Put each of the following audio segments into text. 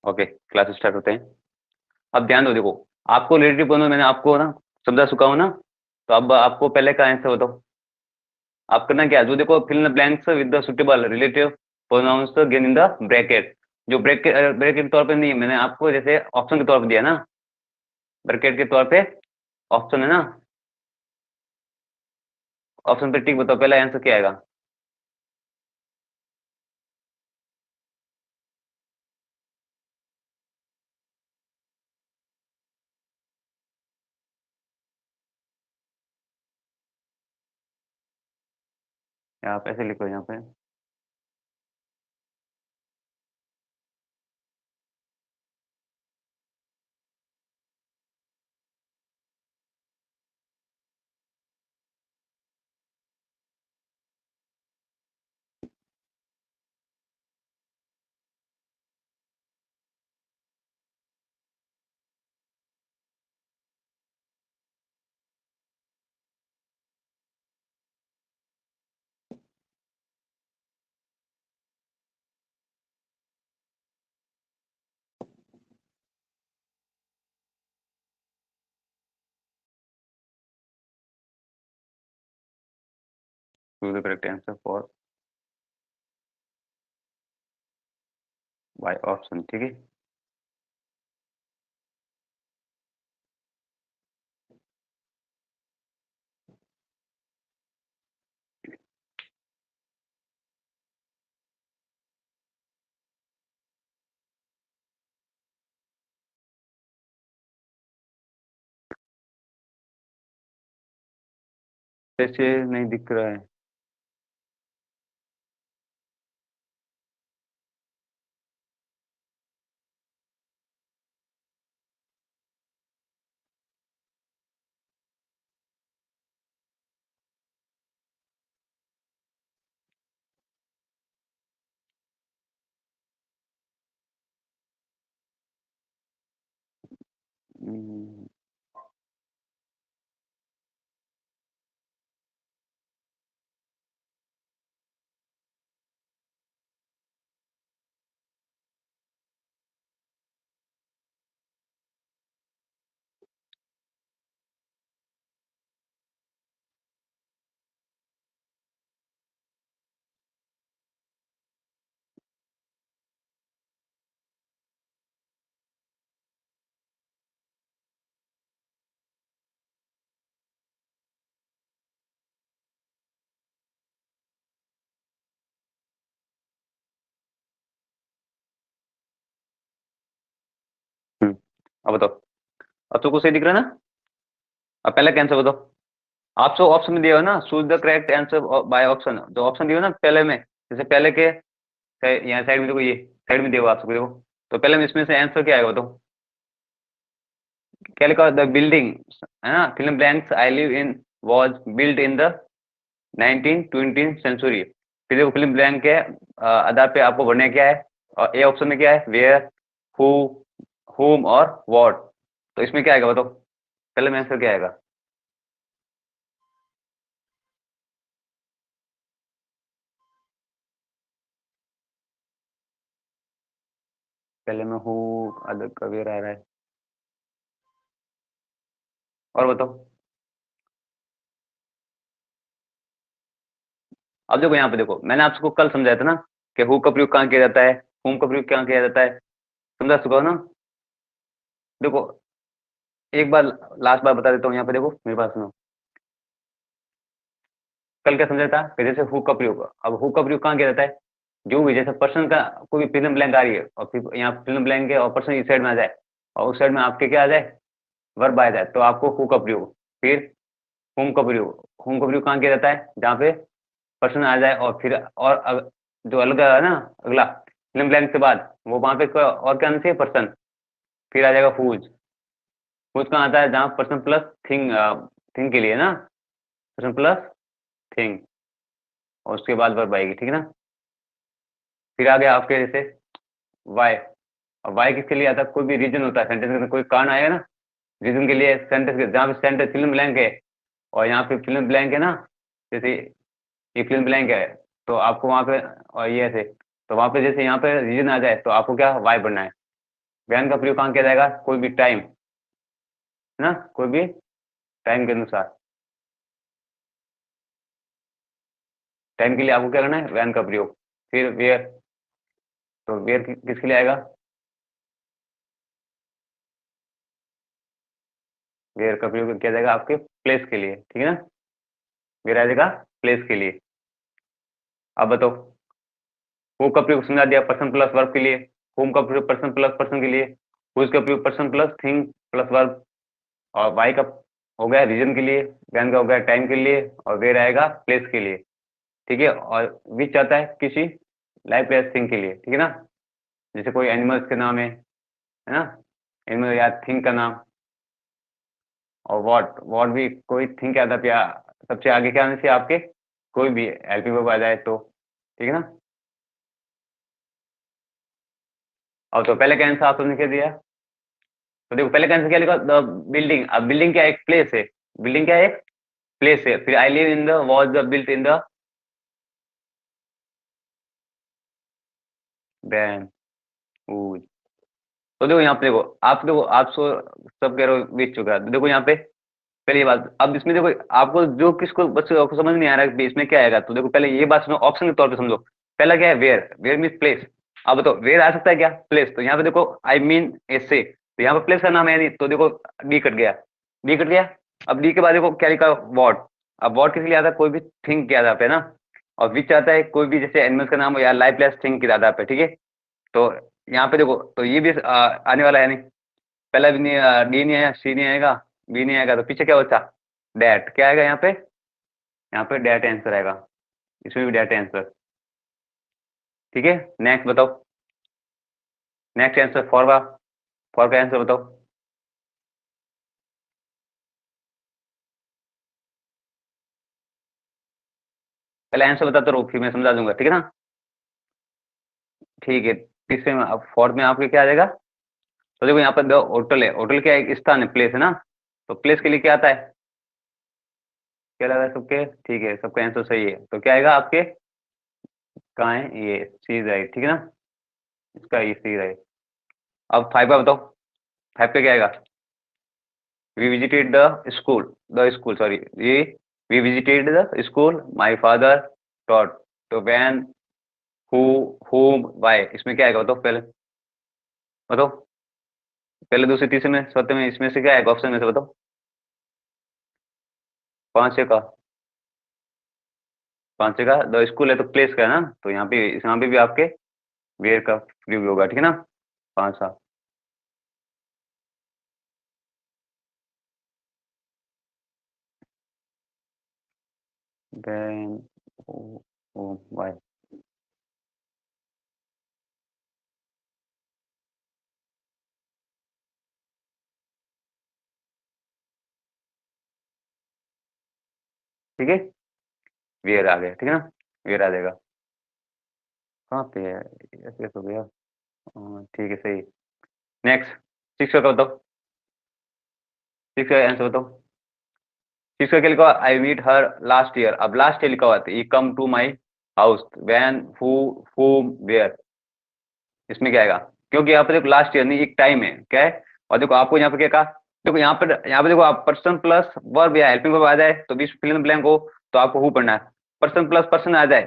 Okay, class start होते हैं। अब ध्यान दो, देखो आपको रिलेटिव प्रोनाउन मैंने आपको ना समझा चुका हूँ ना, तो अब आपको पहले का आंसर बताओ। आप करना क्या है, जो देखो fill in the blanks with the suitable relative pronouns given in the bracket. जो ब्रैकेट ब्रैकेट के तौर पे नहीं, मैंने आपको जैसे ऑप्शन के तौर पे दिया ना, ब्रैकेट के तौर पे ऑप्शन है ना, ऑप्शन पे टिक बताओ, पहला आंसर क्या आएगा। आप ऐसे लिखो यहाँ पे। Choose the correct answer for by option, ठीक है। कैसे नहीं दिख रहा है। हम्म, अब बताओ, अब तो कुछ सही दिख रहा है ना। अब पहला क्या आंसर बताओ। आप तो ऑप्शन में दिया हो ना, choose the correct answer by option, जो ऑप्शन दिया हो ना पहले में, जैसे पहले के यहाँ साइड में देखो, ये साइड में दिया हुआ आप सबको देखो। तो पहले में इसमें से आंसर क्या आएगा बताओ। क्या लिखा, द बिल्डिंग है ना, fill in blanks I live in was build in the 1920 century. फिर देखो फिल्म ब्लैंक के आधार पे आपको भरने क्या है, और ए ऑप्शन में क्या है, वेयर, हु, होम और व्हाट। तो इसमें क्या आएगा बताओ, पहले में आंसर क्या आएगा। पहले में हु, अदर का वेयर आ रहा है, और बताओ। अब देखो यहाँ पे देखो, मैंने आपको कल समझाया था ना कि हु का प्रयोग कहाँ किया जाता है, होम का प्रयोग कहाँ किया जाता है, समझा चुका हो ना। देखो एक बार लास्ट बार बता देता हूँ, यहाँ पे देखो मेरे पास सुनो। कल क्या समझा था कि जैसे हु का प्रयोग, अब हु का प्रयोग कहाँ किया जाता है, जो भी जैसे पर्सन का कोई भी फिल्म ब्लैंक आ रही है, और फिर यहाँ फिल्म ब्लैंक है और पर्सन इस साइड में आ जाए, और उस साइड में आपके क्या आ जाए, वर्ब आ जाए, तो आपको हु का प्रयोग। फिर होम का प्रयोग, होम का प्रयोग कहाँ किया जाता है, जहाँ पे पर्सन आ जाए, और फिर और जो अलग है ना, अगला फिल्म ब्लैंक के बाद वो वहां पे और क्या आना चाहिए, पर्सन। फिर आ जाएगा हुज। हुज कहाँ आता है, जहाँ पर्सन प्लस थिंग, थिंग के लिए ना, पर्सन प्लस थिंग, और उसके बाद वर्ब आएगी, ठीक है ना। फिर आ गया आपके जैसे वाई। और वाई किसके लिए आता है, कोई भी रीजन होता है सेंटेंस में, कोई कारण आएगा ना, रीजन के लिए सेंटेंस के, जहाँ पे सेंटेंस फिल्म ब्लैंक है, और यहाँ पे फिल्म ब्लैंक है ना, जैसे ये फिल्म ब्लैंक है, तो आपको वहाँ पे, और ये ऐसे, तो वहाँ पे जैसे यहाँ पे रीजन आ जाए तो आपको क्या वाई बनना है। वैन का प्रयोग कहाँ किया जाएगा? कोई भी टाइम, है ना, कोई भी टाइम के अनुसार, टाइम के लिए आपको क्या करना है? वैन का प्रयोग। फिर वेयर, तो वेयर किसके लिए आएगा? वेयर का प्रयोग किया जाएगा आपके प्लेस के लिए, ठीक है ना, वेयर आ जाएगा प्लेस के लिए। अब बताओ, हु का प्रयोग समझा दिया पर्सन प्लस वर्ब के लिए, होम का प्रयोग पर्सन प्लस पर्सन के लिए, हुज का प्रयोग person plus thing plus verb, और वाई का हो गया रीजन के लिए, वैन का हो गया टाइम के लिए, और वेयर आएगा प्लेस के लिए, ठीक है। और विच आता है किसी लाइफ प्लेस थिंग के लिए, ठीक है ना, जैसे कोई एनिमल्स के नाम है ना, एनिमल या थिंग का नाम। और वॉट भी कोई थिंक आता है, या सबसे आगे क्या आना चाहिए आपके? कोई भी हेल्पिंग वर्ब आ जाए तो, ठीक है ना। और तो पहले का आंसर आपने क्या दिया? तो देखो पहले का आंसर क्या लिखा? The building. अब बिल्डिंग क्या? एक प्लेस है, बिल्डिंग क्या है? एक प्लेस है। फिर आई live in the was the built in the ban. तो देखो यहाँ पे, देखो आप सब कह रहे हो बीत चुका है, तो देखो यहाँ पे पहले ये बात। अब इसमें देखो आपको जो किसको बच्चों को समझ नहीं आ रहा है कि इसमें क्या आएगा, तो देखो पहले ये बात सुनो, ऑप्शन के तौर पे समझो। पहला क्या है? Where, where mean place. अब बताओ वेयर आ सकता है क्या? प्लेस। तो यहाँ पे देखो आई मीन ऐसे, तो यहाँ पे प्लेस का नाम है नहीं, तो देखो डी कट गया, डी कट गया। अब डी के बाद देखो क्या लिखा? वॉट। अब वॉट किस लिए आता है? कोई भी थिंग की आधार पे ना। और विच आता है कोई भी जैसे एनिमल्स का नाम हो या लाइफ प्लस थिंग के आधार पे, ठीक है। तो यहाँ पे देखो, तो ये भी आने वाला है नहीं, पहला भी नहीं, डी नहीं आया, सी नहीं आएगा, बी नहीं आएगा, तो पीछे क्या बचा? डैट। क्या आएगा यहाँ पे? यहाँ पे डैट आंसर आएगा, इसमें भी डैट आंसर, ठीक है। नेक्स्ट बताओ, नेक्स्ट आंसर फॉर का आंसर बताओ। पहले आंसर बताते रहो, फिर मैं समझा दूंगा, ठीक है ना। ठीक है, तीसरे में, अब फोर्थ में आपके क्या आ जाएगा? तो देखो यहाँ पर दो होटल है, होटल क्या है? एक स्थान है, प्लेस है ना। तो प्लेस के लिए क्या आता है? क्या लगा है सबके? ठीक है, सबका आंसर सही है, तो क्या आएगा आपके? कहाँ है ये? सी राइट, ठीक है ना, इसका ये सी राइट। अब फाइव का बताओ, फाइव पे क्या आएगा? We visited the school sorry, ये we visited the school, my father taught, तो व्हेन, हु, whom, व्हाई, इसमें क्या आएगा बताओ पहले? बताओ पहले, दूसरे, तीसरे में, चौथे में, इसमें से क्या आएगा ऑप्शन में से बताओ? पांच छह का, पांच छह का द स्कूल है तो प्लेस का है ना, तो यहाँ पे भी आपके वेयर का प्रयोग होगा, ठीक है ना। पांच सा, देन, व्हाई, ठीक है, वेयर आ गया, ठीक है ना, वेयर आ जाएगा। कहाँ पे है? ऐसे तो गया। ठीक है, सही। नेक्स्ट, सिक्स का बताओ, सिक्स का आंसर बताओ। सिक्स का क्या लिखा हुआ? I meet her last year. अब लास्ट ईयर लिखा हुआ है, come to my house, when, who, whom, where, इसमें क्या आएगा? क्योंकि यहाँ पे देखो लास्ट ईयर नहीं, एक टाइम है, क्या है? और देखो आपको यहाँ पे क्या कहा? देखो यहाँ पे देखो, आप पर्सन प्लस वर्ब या हेल्पिंग वर्ब आ जाए तो बीच फिल इन ब्लैंक हो, तो आपको हु पढ़ना है। पर्सन प्लस पर्सन आ जाए,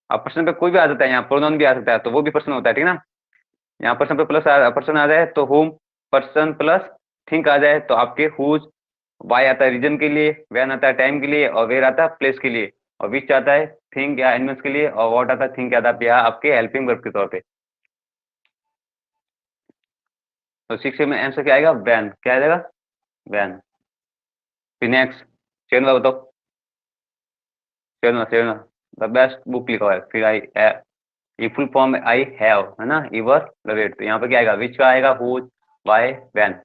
अब पर्सन पे कोई भी आ सकता है, यहाँ प्रोनाउन भी आ सकता है, तो वो भी पर्सन होता है, ठीक है ना। यहाँ पर्सन पे प्लस पर्सन आ जाए तो होम, पर्सन प्लस थिंक आ जाए तो आपके हुज, वाई आता है रीजन के लिए, वैन आता है टाइम के लिए, और वेयर आता है प्लेस के लिए, और विच आता है थिंक या एनिमल्स के लिए, और वॉट आता है थिंक आता है या आपके हेल्पिंग वर्ब के तौर पे। तो सिक्स में आंसर क्या आएगा? वैन। क्या आ जाएगा? वैन। फिर नेक्स्ट, सेवन का बताओ, seven, seven, the best book लिखा हुआ है, फिर आई, ये फुल फॉर्म आई हैव, है ना, ईवर रेड, तो यहाँ पे क्या आएगा? विच का आएगा, whose, why, when,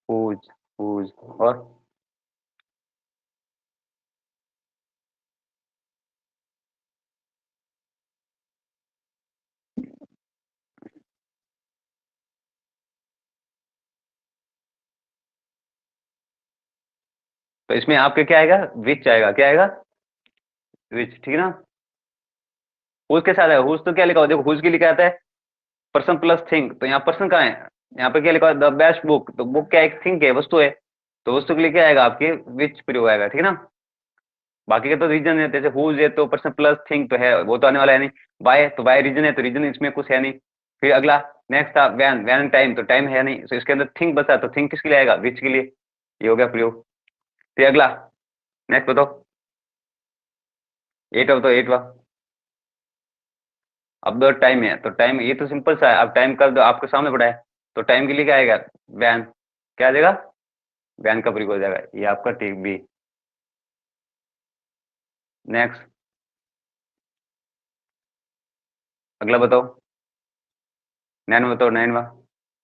whose, whose, और तो इसमें आपके क्या आएगा, विच आएगा, क्या आएगा, विच, ठीक है ना। हुज के साथ आएगा, हुज तो क्या लिखा हुआ देखो, हुज के लिखा आता है पर्सन प्लस थिंग, तो यहाँ पर्सन कहाँ है, यहाँ पे क्या लिखा हुआ द बेस्ट बुक, तो बुक क्या है, एक थिंग है, वस्तु है, तो वस्तु के लिए क्या आएगा आपके विच प्रयोग आएगा, ठीक है ना। बाकी का तो रीजन है, जैसे हुज है तो पर्सन प्लस थिंग तो है, वो तो आने वाला है नहीं। बाय तो बाय रीजन है, तो रीजन इसमें कुछ है नहीं। फिर अगला नेक्स्ट था वैन, वैन टाइम, तो टाइम है नहीं, तो इसके अंदर थिंग बचा, तो थिंग किसके लिए आएगा, विच के लिए, ये हो गया प्रयोग। फिर अगला नेक्स्ट बताओ, एट, अब तो एटवा, अब दो टाइम है, तो टाइम ये तो सिंपल सा है, अब टाइम कर दो, आपके सामने पड़ा है, तो टाइम के लिए क्या आएगा, वैन, क्या आ जाएगा, वैन का प्रयोग हो जाएगा, ये आपका टिक बी। नेक्स्ट अगला बताओ, नाइन बताओ, नाइनवा,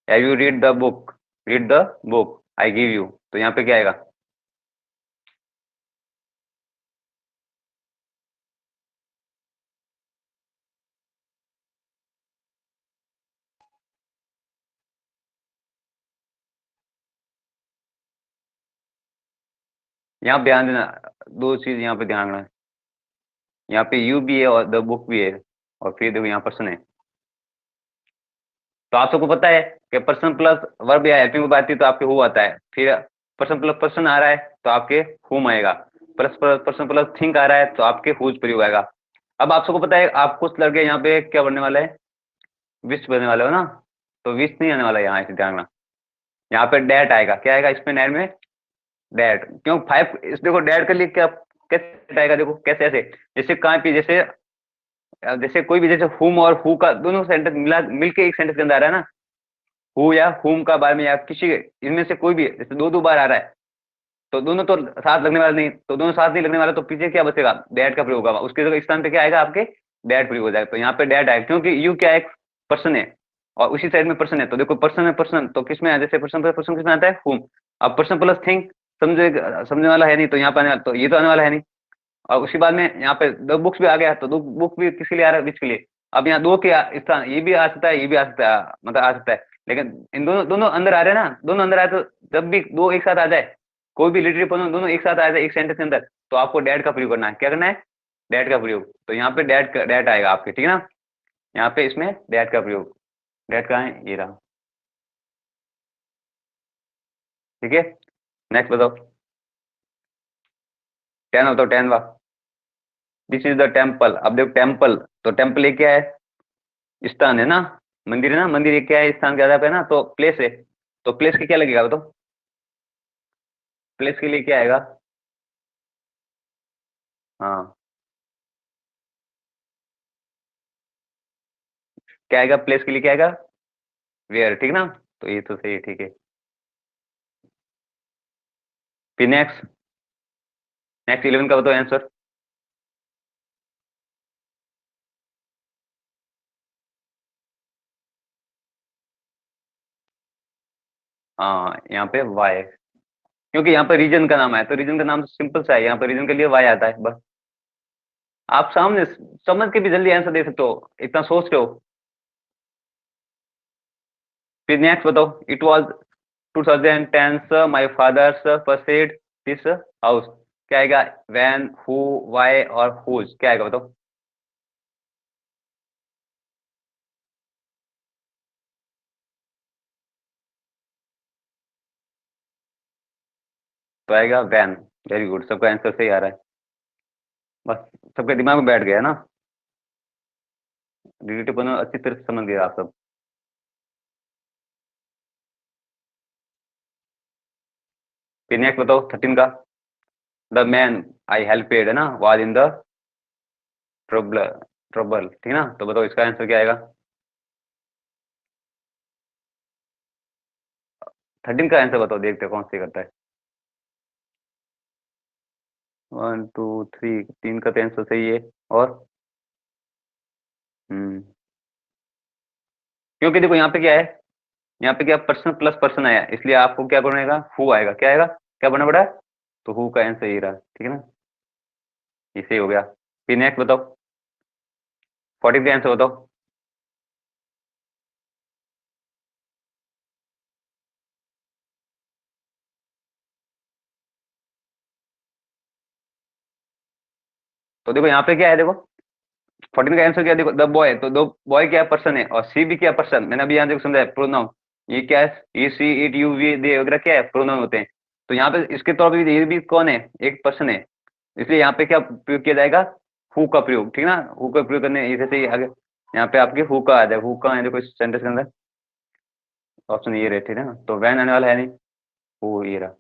have you read the book, read the book I give you, तो यहाँ पे क्या आएगा, यहाँ ध्यान देना, दो चीज यहाँ पे ध्यान रखना है, यहाँ पे यू भी है और द बुक भी है, और फिर देखो यहाँ पर्सन है, तो आप सबको पता है कि पर्सन प्लस वर्ब या हेल्पिंग वर्ब आती है तो आपके हु आता है, फिर पर्सन प्लस पर्सन आ रहा है तो आपके हुम आएगा, प्लस पर्सन प्लस थिंक आ रहा है तो आपके हुज प्रयोग आएगा। अब आप सबको पता है, आप कुछ लड़के यहाँ पे क्या बनने वाले हैं, विश बनने वाले हो ना, तो विश नहीं आने वाला यहाँ, इसे ध्यान रखना, यहाँ पे डैट आएगा, क्या आएगा इसमें नैन में, डैट, क्यों फाइव, इस देखो डैट के लिए क्या, कैसे आएगा, देखो कैसे, ऐसे जैसे कहाँ पे, जैसे जैसे कोई भी, जैसे हुम और हु का दोनों सेंटेंस मिला मिलके एक सेंटेंस के अंदर आ रहा है ना, हु या हुम का बारे में या किसी इनमें से कोई भी जैसे दो दो बार आ रहा है, तो दोनों तो साथ लगने वाला नहीं, तो दोनों साथ नहीं लगने वाला, तो पीछे क्या बचेगा, डैट का प्रयोग होगा, उसके जगह स्थान पे क्या आएगा आपके, डैट प्रयोग हो जाएगा, तो यहाँ पे डैट आएगा, क्योंकि यू क्या एक पर्सन है और उसी साइड में पर्सन है, तो देखो पर्सन है, पर्सन तो किसमें है, जैसे पर्सन प्लस पर्सन किसमें आता है, हुम। अब पर्सन प्लस थिंग समझे, समझने वाला है नहीं, तो यहाँ पे आने वाला, तो ये तो आने वाला है नहीं, और उसके बाद में यहाँ पे द बुक्स भी आ गया, तो दो बुक भी किसके लिए आ रहा है, विच के लिए। अब यहाँ दो के स्थान, ये भी आ सकता है, ये भी आ सकता है, मतलब आ सकता है, लेकिन इन दोनों दोनों अंदर आ रहे हैं ना, दोनों अंदर आए, तो जब भी दो एक साथ आ जाए, कोई भी लिटरेरी प्रोनाउन दोनों एक साथ आ जाए एक सेंटेंस के अंदर, तो आपको डैट का प्रयोग करना है, क्या करना है, डैट का प्रयोग, तो यहाँ पे डैट आएगा आपके, ठीक है ना, यहाँ पे इसमें डैट का प्रयोग, डैट कहाँ है, ये रहा, ठीक है। नेक्स्ट बताओ, टेन बताओ, टेन वा, दिस इज द टेम्पल, अब देखो टेम्पल, तो टेम्पल ये क्या है, स्थान है ना, मंदिर है ना, मंदिर ये क्या है, स्थान के आधार पे है ना, तो प्लेस है, तो प्लेस के क्या लगेगा बताओ, प्लेस के लिए क्या आएगा, हाँ क्या आएगा, प्लेस के लिए क्या आएगा, वेयर, ठीक ना, तो ये तो सही है, ठीक है। फिर नेक्स्ट, नेक्स्ट 11 का बताओ आंसर, हाँ यहाँ पे वाई, क्योंकि यहाँ पे रीजन का नाम है, तो रीजन का नाम तो सिंपल सा है, यहाँ पे रीजन के लिए वाई आता है बस, आप सामने समझ के भी जल्दी आंसर दे सकते हो, इतना सोच रहे हो। फिर नेक्स्ट बताओ, it was 2010 my father's purchased this house, क्या आएगा, व्हेन, हु, व्हाई और हुज, क्या आएगा बताओ, तो आएगा व्हेन, वेरी गुड, सबका आंसर सही आ रहा है, बस सबके दिमाग में बैठ गया ना, रिलेटिव प्रोनाउन अच्छी तरह से समझ गए आप सब। फिर नेक्स्ट बताओ 13 का, द मैन आई हेल्पेड है ना, was in the trouble, trouble, ठीक है ना, तो बताओ इसका आंसर क्या आएगा, 13 का आंसर बताओ, देखते हैं कौन सी करता है, 1 2 3, 3 का तो आंसर सही है, और हम्म, क्योंकि देखो यहाँ पे क्या है, यहाँ पे क्या पर्सन प्लस पर्सन आया, इसलिए आपको क्या बनेगा, हु आएगा, क्या आएगा, क्या बनना पड़ा है, तो हु का आंसर ये रहा, ठीक है ना, ये सही हो गया। फिर नेक्स्ट बताओ, 14 का आंसर बताओ, तो देखो यहाँ पे क्या है, देखो 14 का आंसर क्या है, देखो द बॉय, तो दो बॉय क्या पर्सन है, और सी भी क्या पर्सन, मैंने अभी यहाँ देखो समझाया प्रोनाउन, ये क्या है, ई सी इट यू वी दे वगैरह क्या है, प्रोनाउन होते हैं। तो यहाँ पे इसके तौर पे ये भी कौन है, एक पर्सन है, इसलिए यहाँ पे क्या प्रयोग किया जाएगा, हु का प्रयोग, ठीक है ना, हु का प्रयोग करने जैसे आगे यहाँ पे आपके हु का आ जाए, हु का है देखो इस सेंटेंस के अंदर, ऑप्शन ये रहते ना, तो वैन आने वाला है नहीं, हु ये रहा।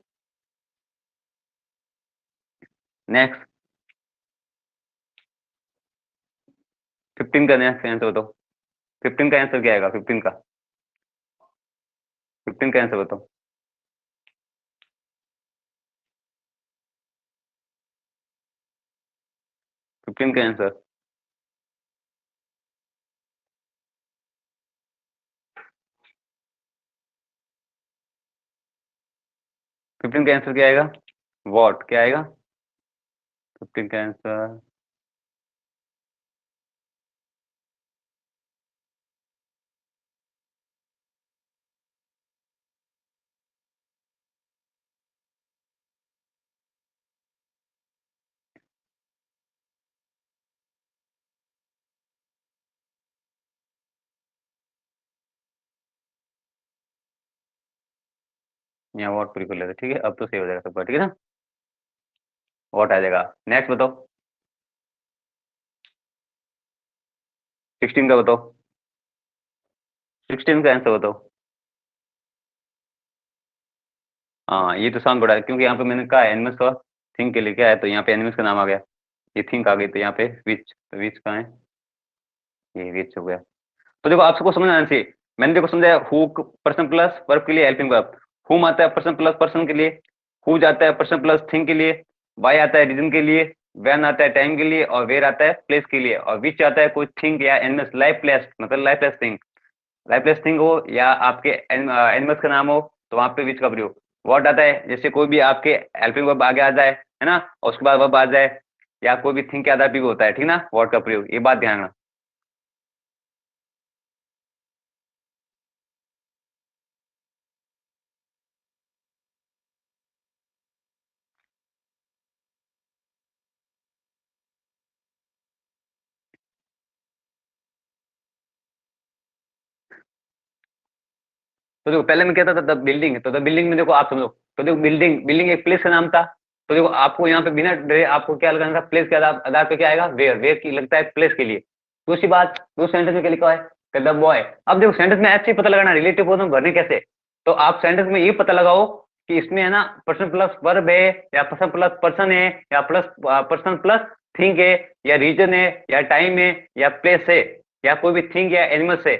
नेक्स्ट 15 का नेक्स्ट आंसर बताओ, 15 का आंसर क्या आएगा, 15 का, 15 का आंसर बताओ। 15 का आंसर, 15 का आंसर क्या आएगा, वॉट क्या आएगा, 15 का आंसर, यहाँ वॉट पूरी कर लेते, ठीक है, अब तो सही हो जाएगा सब, ठीक है ना, वॉट आ जाएगा। नेक्स्ट बताओ, 16 का बताओ, 16 का आंसर बताओ। हाँ ये तो साउंड बड़ा है, क्योंकि यहाँ पे मैंने कहा एनिमल्स का थिंक के लिए क्या है, तो यहाँ पे एनिमल्स का नाम आ गया, ये थिंक आ गई, तो यहाँ पे विच, तो विच कहाँ है, ये विच हो गया। तो देखो आप सबको समझ आना चाहिए, मैंने देखो समझाया, हु पर्सन प्लस वर्ब के लिए हेल्पिंग वर्ब, हुम आता है पर्सन प्लस पर्सन के लिए, हु जाता है पर्सन प्लस थिंग के लिए, बाय आता है रीजन के लिए, वैन आता है टाइम के लिए, और वेयर आता है प्लेस के लिए, और विच आता है कोई थिंग या एनिमल्स लाइफलेस, मतलब लाइफलेस थिंग, लाइफलेस थिंग हो या आपके एनिमल्स का नाम हो, तो वहां पे विच का प्रयोग। व्हाट आता है जैसे कोई भी आपके हेल्पिंग वर्ब आगे आ जाए, है ना, और उसके बाद वर्ब आ जाए, या कोई भी थिंग के आधार पे भी होता है, ठीक ना, व्हाट का प्रयोग, ये बात ध्यान रखना। तो देखो पहले मैं कहता था द बिल्डिंग, तो द बिल्डिंग में देखो आप समझो, तो देखो बिल्डिंग, बिल्डिंग एक प्लेस का नाम था, तो देखो आपको यहाँ पे बिना डरे आपको क्या लगाना था, प्लेस के आधार आधार पे क्या आएगा, वेयर, वेयर की लगता है प्लेस के लिए। दूसरी बात, दूसरे सेंटेंस में क्या लिखा है, द बॉय। अब देखो सेंटेंस में ऐसे ही पता लगाना रिलेटिव प्रोनाउन भरने कैसे, तो आप सेंटेंस में ये पता लगाओ कि इसमें है ना पर्सन प्लस वर्ब है, या पर्सन प्लस पर्सन है, या प्लस पर्सन प्लस थिंग है, या रीजन है, या टाइम है, या प्लेस है, या कोई भी थिंग या एनिमल्स है।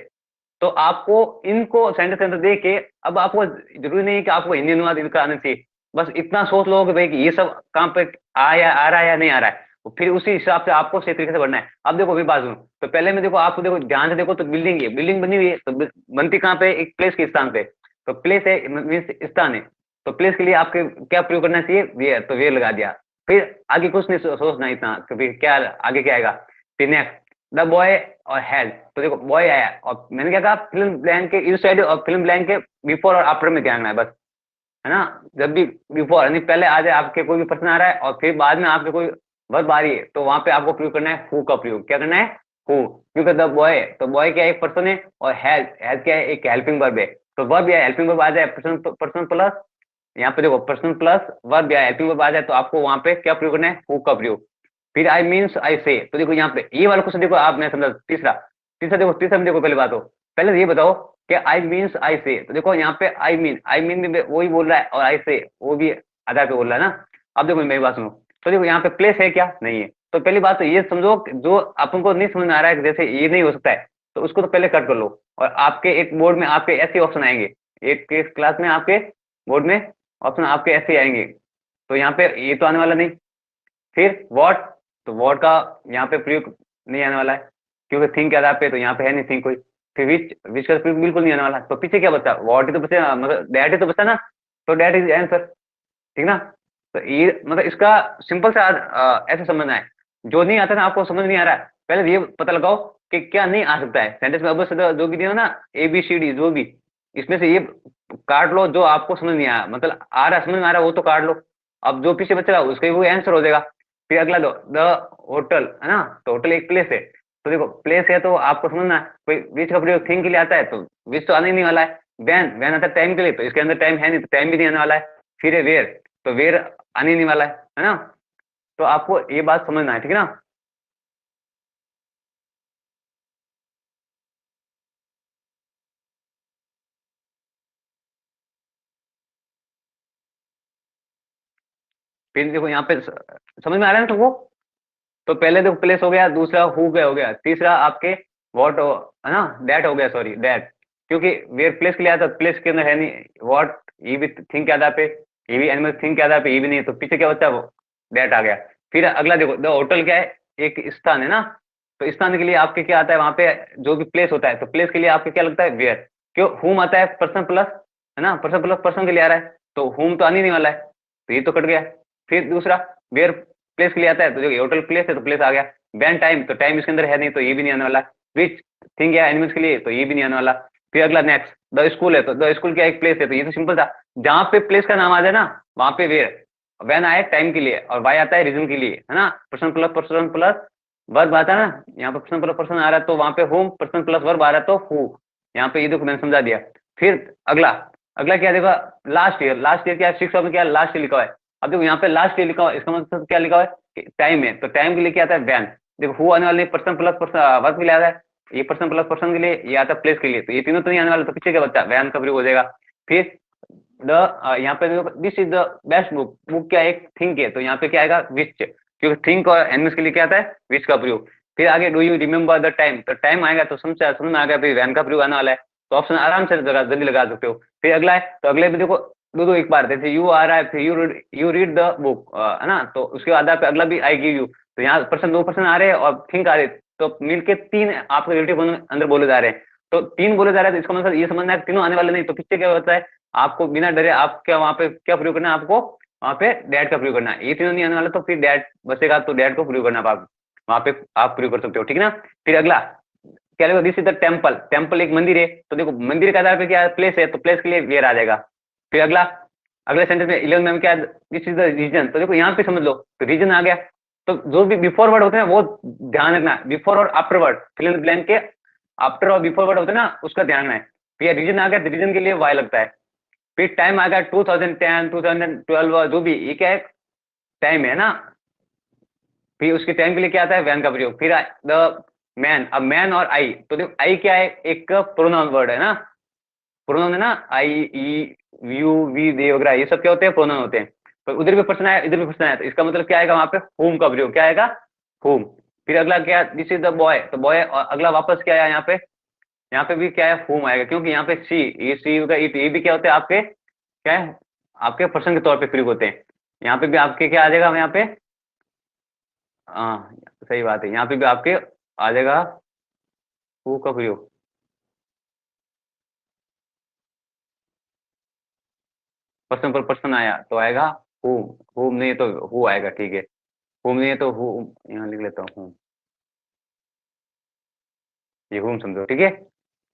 तो आपको इनको सेंटेंस के अंदर देख के, अब आपको जरूरी नहीं है कि आपको हिंदी अनुवाद इनका आना चाहिए, बस इतना सोच लो कि भाई कि ये सब काम पे आ रहा है या नहीं आ रहा है, तो फिर उसी हिसाब से आपको सही तरीके से बढ़ना है। अब देखो अभी बात सुनो, तो पहले में देखो आपको देखो ध्यान से देखो, तो बिल्डिंग है, बिल्डिंग बनी हुई है, तो बनती कहाँ पे, एक प्लेस के स्थान पे, तो प्लेस है मीन्स स्थान है, तो प्लेस के लिए आपके क्या प्रयोग करना चाहिए, वेयर, तो वेयर लगा दिया। फिर आगे कुछ नहीं सोचना इतना, तो फिर क्या आगे क्या आएगा, फिर नेक्स्ट द बॉय और हैज, तो देखो बॉय आया, और मैंने क्या कहा, फिल्म ब्लैंक के इस साइड और फिल्म ब्लैंक के बिफोर और आफ्टर में क्या आना है बस, है ना, जब भी बिफोर यानी पहले आ जाए आपके कोई भी प्रश्न आ रहा है, और फिर बाद में आपके कोई वर्ब आ रही है, तो वहां पे आपको प्रयोग करना है हु का प्रयोग, क्या करना है, हु, क्योंकि द बॉय, तो बॉय क्या है, एक पर्सन है, और हैज क्या है, एक हेल्पिंग वर्ब है, तो वर्ब या हेल्पिंग वर्ब आ जाए पर्सन पर्सन प्लस, यहाँ पे देखो पर्सन प्लस वर्ब या हेल्पिंग वर्ब आ जाए, तो आपको वहां पे क्या प्रयोग करना है, हु का प्रयोग। फिर आई मीन्स आई से, तो देखो यहाँ पे ये वाला क्वेश्चन देखो आप, मैं समझा, तीसरा, तीसरा देखो, तीसरा में देखो पहले बात हो, पहले तो ये बताओ कि आई मीन्स आई से, तो देखो यहाँ पे आई मीन भी वही बोल रहा है, और आई से वो भी आधार पे बोल रहा है ना। अब देखो मेरी बात सुनो, तो देखो यहाँ पे प्लेस है क्या, नहीं है, तो पहली बात तो ये समझो कि जो अपन को नहीं समझ में आ रहा है कि जैसे ये नहीं हो सकता है, तो उसको तो पहले कट कर लो, और आपके एक बोर्ड में आपके ऐसे ऑप्शन आएंगे, एक क्लास में आपके बोर्ड में ऑप्शन आपके ऐसे ही आएंगे, तो यहाँ पे ये तो आने वाला नहीं। फिर वॉट, तो वॉट का यहाँ पे प्रयोग नहीं आने वाला है, क्योंकि थिंक के आधार पे, तो यहाँ पे है नहीं थिंक कोई। फिर विच का प्रयोग बिल्कुल नहीं आने वाला, तो पीछे क्या बचा, वॉट ही तो बचा, मतलब डैट ही तो बचा ना, तो डैट इज आंसर, ठीक ना। तो ये मतलब इसका सिंपल सा ऐसे समझना है, जो नहीं आता ना आपको समझ नहीं आ रहा है, पहले ये पता लगाओ कि क्या नहीं आ सकता है सेंटेंस में, अब जो भी दिया ना ए बी सी डी जो भी, इसमें से ये काट लो जो आपको समझ नहीं आया, मतलब आ रहा समझ में आ रहा है वो तो काट लो, अब जो पीछे बच रहा है उसका वो आंसर हो जाएगा। फिर अगला दो द होटल, है ना, तो होटल एक प्लेस है। तो देखो प्लेस है तो आपको समझना है, कोई विच का प्रयोग थिंग के लिए आता है तो विच तो आने ही नहीं वाला है। वैन आता है टाइम के लिए, तो इसके अंदर टाइम है नहीं, तो टाइम भी नहीं आने वाला है। फिर है वेयर, तो वेयर आने ही नहीं वाला है ना। तो आपको ये बात समझना है, ठीक है ना। फिर देखो यहाँ पे समझ में आ रहा है ना तुमको। तो पहले देखो प्लेस हो गया, दूसरा हु गया हो गया, तीसरा आपके व्हाट हो, है ना, दैट हो गया, सॉरी दैट, क्योंकि वेयर प्लेस के लिए आया था, प्लेस के अंदर है नहीं। व्हाट ये भी थिंग के आधार पे, ये भी एनिमल थिंग के आधार पे, ये भी नहीं है, तो पीछे क्या बचा है, वो दैट आ गया। फिर अगला देखो द होटल क्या है, एक स्थान है ना। तो स्थान के लिए आपके क्या आता है वहां पे, जो भी प्लेस होता है, तो प्लेस के लिए आपके क्या लगता है, वेयर। क्यों, हुम आता है पर्सन प्लस, है ना, पर्सन प्लस पर्सन के लिए आ रहा है, तो हुम तो आने नहीं वाला है, तो ये तो कट गया। फिर दूसरा वेयर प्लेस के लिए आता है, तो जो होटल प्लेस है तो प्लेस आ गया। बैन टाइम, तो टाइम इसके अंदर है नहीं, तो ये भी नहीं आने वाला। विच थिंग है एनिमल्स के लिए, तो ये भी नहीं आने वाला। फिर अगला नेक्स्ट द स्कूल है, तो द स्कूल क्या एक प्लेस है, तो ये तो सिंपल था। जहां पे प्लेस का नाम आ जाए ना, वहां पे वेयर, वैन आए टाइम के लिए, और वाई आता है रीजन के लिए, है ना। पर्सन प्लस वर्ब आता है ना, यहाँ पे पर्सन प्लस पर्सन आ रहा है, तो वहां पे होम, पर्सन प्लस वर्ब आ रहा है तो हु। यहाँ पे ये देखो मैंने समझा दिया। फिर अगला, अगला क्या देखो, लास्ट ईयर, लास्ट ईयर क्या है, 6 में क्या लास्ट ईयर लिखा हुआ है। अब देखो यहाँ पे लास्ट ईयर लिखा हुआ है, इसका मतलब क्या लिखा हुआ है, टाइम है, तो टाइम के लिए क्या आता है, वैन। देखो हु आने वाले पर्सन प्लस पर्सन वर्ब के लिए आता है, ये पर्सन प्लस पर्सन के लिए, ये आता है प्लेस के लिए, तो ये तीनों तो नहीं आने वाले, तो पीछे क्या बच्चा, वैन का प्रयोग हो जाएगा। फिर द यहाँ पे देखो this is the best book, book क्या एक थिंक है, तो यहाँ पे क्या आएगा, विच, क्योंकि थिंक और एनिमल्स के लिए क्या आता है, विच का प्रयोग। फिर आगे do you remember the time, तो टाइम आएगा तो समझ में आ गया भाई वैन का प्रयोग आने वाला है, तो ऑप्शन आराम से जल्दी लगा सकते हो। फिर अगला है, तो अगले भी देखो दो दो एक बार, जैसे यू आ रहा है, फिर यू रीड द बुक, है ना, तो उसके आधार पे अगला भी आई गिव यू, तो यहाँ पर्सन दो पर्सन आ रहे हैं और थिंक आ रहे हैं, तो मिलके तीन आपके रिलेटिव अंदर बोले जा रहे हैं, तो तीन बोले जा रहे हैं, तो इसका मतलब ये समझना है कि तीनों आने वाले नहीं, तो पीछे क्या होता है, आपको बिना डरे आप क्या वहां पे क्या प्रयोग करना है, आपको वहां पे डैट का प्रयोग करना है। ये तीनों नहीं आने वाला तो फिर डैट बचेगा, तो डैट को प्रयोग करना है आप वहां पे, आप प्रयोग कर सकते हो, ठीक है ना। फिर अगला क्या देखो this is the temple, temple एक मंदिर है, तो देखो मंदिर के आधार पे क्या प्लेस है, तो प्लेस के लिए वेयर आ जाएगा। फिर अगला, अगले सेंटेंस में 11 में क्या, दिस इज द रीजन, तो देखो यहाँ पे समझ लो, तो रीजन आ गया। तो जो भी बिफोर वर्ड होते हैं वो ध्यान रखना, बिफोर और after word, fill in the blank के आफ्टर और बिफोर वर्ड होते हैं ना, उसका ध्यान है। फिर रीजन आ गया, रीजन के लिए वाई लगता है। फिर टाइम आ गया 2010 2012, जो भी ये क्या है, टाइम है ना। फिर उसके टाइम के लिए क्या आता है, वैन का प्रयोग। फिर द मैन, अब मैन और आई, तो देखो आई क्या है, एक प्रोनाउन वर्ड है ना, प्रोनाउन है ना, आई ई यू वी दे वगैरह, ये सब क्या होते हैं, प्रोनाउन होते हैं। तो उधर भी पर्सन आया, इधर भी पर्सन आया, तो इसका मतलब क्या आएगा वहां पे, होम का प्रयोग, क्या आएगा, होम। फिर अगला क्या, दिस इज द बॉय, तो बॉय, और अगला वापस क्या आया यहाँ पे, यहाँ पे भी क्या है, होम आएगा, क्योंकि यहाँ पे सी, ये सी का ये भी क्या होते हैं आपके, क्या है, आपके पर्सन के तौर पे प्रयोग होते हैं। यहाँ पे भी आपके क्या आ जाएगा यहाँ पे, हाँ सही बात है, यहाँ पे भी आपके आ जाएगा हु का प्रयोग। पर्सन पर पर्सन आया तो आएगा हु, हुम नहीं तो हु आएगा, ठीक है। हुम नहीं है तो हु, यहाँ लिख लेता हूँ, ये हुम समझो, ठीक है।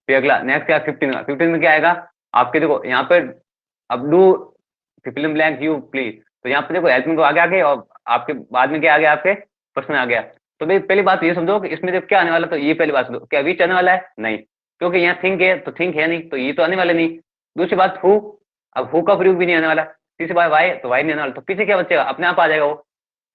फिर अगला नेक्स्ट क्या, 15 में, 15 में क्या आएगा, आपके देखो यहाँ पर, अब do fill blank you please, तो यहाँ पे देखो हेल्पिंग को आगे आ गए, और आपके बाद में क्या आ गया, आपके प्रश्न आ गया। तो भाई पहली बात ये समझो कि इसमें जब क्या आने वाला, तो ये पहली बात समझो, क्या विच आने वाला है, नहीं, क्योंकि यहाँ थिंक है, तो थिंक है नहीं, तो ये तो आने वाले नहीं। दूसरी बात हु, अब हु का प्रयोग भी नहीं आने वाला। तीसरी बात वाई, तो वाई नहीं आने वाला, तो पीछे क्या बचेगा, अपने आप आ जाएगा वो।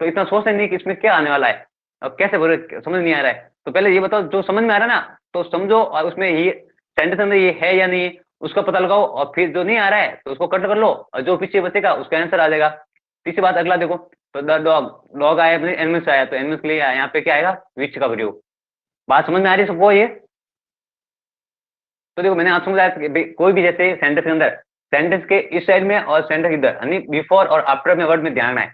तो इतना सोचना नहीं कि इसमें क्या आने वाला है, अब कैसे बोले, समझ नहीं आ रहा है, तो पहले ये बताओ जो समझ में आ रहा है ना, तो समझो, और उसमें ये सेंटेंस में ये है या नहीं है उसका पता लगाओ, और फिर जो नहीं आ रहा है तो उसको कट कर लो, और जो पीछे बचेगा उसका आंसर आ जाएगा। तीसरी बात अगला देखो, तो द डॉग, डॉग आया, एनिमल्स आया, तो एनिमल्स के लिए आया, यहाँ पे क्या आएगा, विच का प्रयोग। बात समझ में आ रही है सबको ये। तो देखो मैंने आपको समझाया कि कोई भी जैसे सेंटेंस के अंदर, सेंटेंस के इस साइड में और सेंटेंस इधर, यानी बिफोर और आफ्टर में वर्ड में ध्यान है।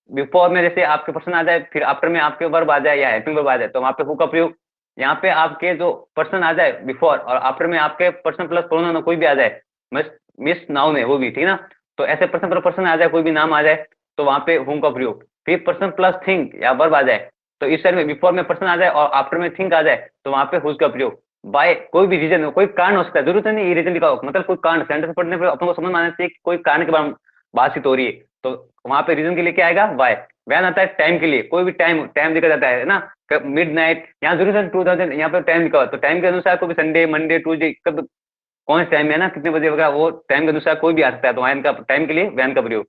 बिफोर में जैसे आपके पर्सन आ जाए, फिर आफ्टर में आपके वर्ब आ जाए या हेल्पिंग वर्ब आ जाए, तो वहां पे हु का प्रयोग। यहाँ पे आपके जो पर्सन आ जाए बिफोर, और आफ्टर में आपके पर्सन प्लस प्रोनाउन कोई भी आ जाए, मिस मिस नाउन है वो भी, ठीक है ना। तो ऐसे पर्सन प्लस पर्सन आ जाए, कोई भी नाम आ जाए, तो वहां पे हुम का प्रयोग। फिर पर्सन प्लस थिंक या वर्ब आ जाए, तो इस साइड में बिफोर में पर्सन आ जाए और आफ्टर में थिंक आ जाए, तो वहां पे हुज का प्रयोग। बाय कोई भी रीजन हो, कोई कारण हो सकता है, जरूरत नहीं ये रीजन लिखा हो, मतलब कोई कारण, सेंटेंस पढ़ने पर अपन को समझ में आना चाहिए कि कोई कारण के बारे में बातचीत हो रही है। तो वहां पे रीजन के लिए क्या आएगा, वाई। वैन आता है टाइम के लिए, कोई भी टाइम टाइम दिखा जाता है ना, मिड नाइट, यहाँ जरूर 2000, यहाँ पे टाइम लिखा हुआ, तो टाइम के अनुसार कोई भी संडे मंडे ट्यूजडे कब कौन से टाइम है ना, कितने बजे वगैरह, वो टाइम के अनुसार कोई भी आ सकता है, तो वैन का टाइम के लिए वैन का प्रयोग।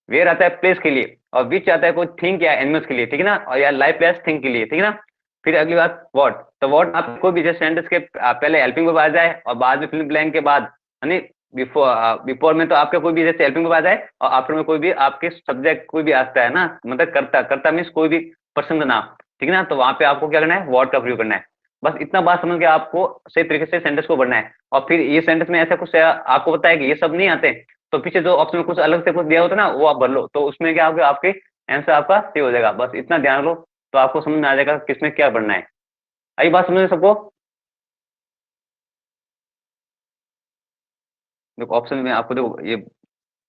वेयर आता है प्लेस के लिए, और विच आता है कोई थिंग या एनिमल्स के लिए, ठीक है ना, और या लाइफलेस थिंग के लिए, ठीक है ना। फिर अगली बात व्हाट, तो व्हाट आप कोई भी जैसे सेंटेंस के पहले हेल्पिंग वर्ब आ जाए और बाद में फिल्म ब्लैंक के बाद, यानी बिफोर बिफोर में तो आपका कोई भी जैसे हेल्पिंग वर्ब आ जाए और आफ्टर में कोई भी आपके सब्जेक्ट कोई भी आता है ना, मतलब करता करता मीन्स कोई भी पर्सन का नाम, ठीक है ना, तो वहां पे आपको क्या करना है, व्हाट का प्रयोग करना है। बस इतना बात समझ के आपको सही तरीके से सेंटेंस को बढ़ना है। और फिर ये सेंटेंस में ऐसा कुछ आपको पता है कि ये सब नहीं आते, तो पीछे जो ऑप्शन में कुछ अलग से कुछ दिया होता है ना, वो आप भर लो, तो उसमें क्या होगा, आपके आंसर आपका सही हो जाएगा। बस इतना ध्यान लो, तो आपको समझ में आ जाएगा किसमें क्या बढ़ना है। आई बात समझ में सबको? देखो ऑप्शन में आपको देखो ये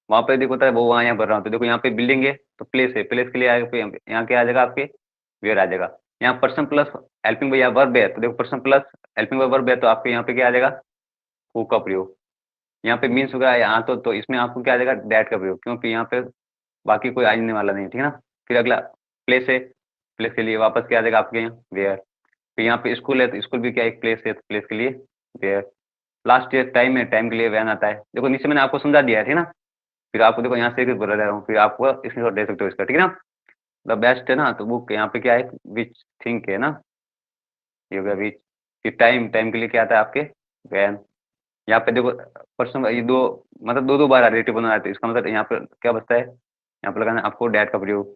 वहां पे देखो होता है वो, वहां यहाँ भर रहा हूँ, तो देखो यहाँ पे बिल्डिंग है तो प्लेस है, प्लेस के लिए आएगा, यहाँ क्या आ जाएगा आपके, वेयर आ जाएगा। यहाँ पर्सन प्लस हेल्पिंग वर्ब या वर्ब है, तो देखो पर्सन प्लस हेल्पिंग वर्ब है, तो आपके यहाँ पे क्या आ जाएगा, हु का प्रयोग। यहाँ पे मीन्स होगा यहाँ, तो इसमें आपको क्या आ जाएगा, दैट का प्रयोग, क्योंकि यहाँ पे बाकी कोई आने वाला नहीं, ठीक है ना। फिर अगला प्लेस है, प्लेस के लिए वापस क्या आ जाएगा आपके यहाँ, वेयर। फिर यहाँ पे स्कूल है, तो स्कूल भी क्या एक प्लेस है, तो प्लेस के लिए वेयर। लास्ट ईयर टाइम है, टाइम के लिए वैन आता है। देखो नीचे मैंने आपको समझा दिया है, ठीक है ना। फिर आपको देखो यहाँ से बोला जा रहा हूँ, फिर आपको स्क्रीनशॉट दे सकते हो इसका, ठीक है ना। द बेस्ट है ना, तो बुक यहाँ पे क्या है, विच थिंक है ना, ये हो गया विच। फिर टाइम, टाइम के लिए क्या आता है आपके, वैन। यहाँ पे देखो पर्सन, ये दो मतलब दो दो बार रिलेटिव बना है, तो इसका मतलब यहाँ पे क्या बचता है, यहाँ पे लगाना है आपको डैट का प्रयोग।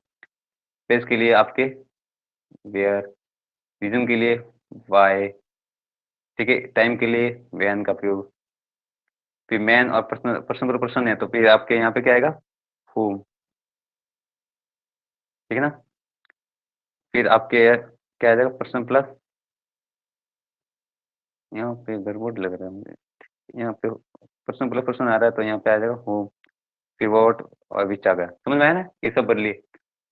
प्लेस के लिए आपके वेयर, रीजन के लिए वाई, ठीक है, टाइम के लिए वैन का प्रयोग। फिर मैन और पर्सन, पर्सन पर पर्सन है, तो फिर आपके यहाँ पे क्या आएगा, whom, ठीक है ना। फिर आपके क्या आ जाएगा, पर्सन प्लस, यहाँ पे गड़बड़ लग रहा है मुझे, यहाँ पे पर्सन प्लस पर्सन आ रहा है, तो यहाँ पे आ जाएगा whom, फिर what और which आ गया, समझ में आया ना, ये सब बदलिए।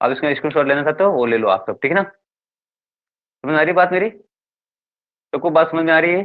अब इसका स्क्रीनशॉट लेना चाहते हो वो ले लो आप सब, ठीक है ना। समझ में आ रही है बात मेरी, सबको बात समझ में आ रही है?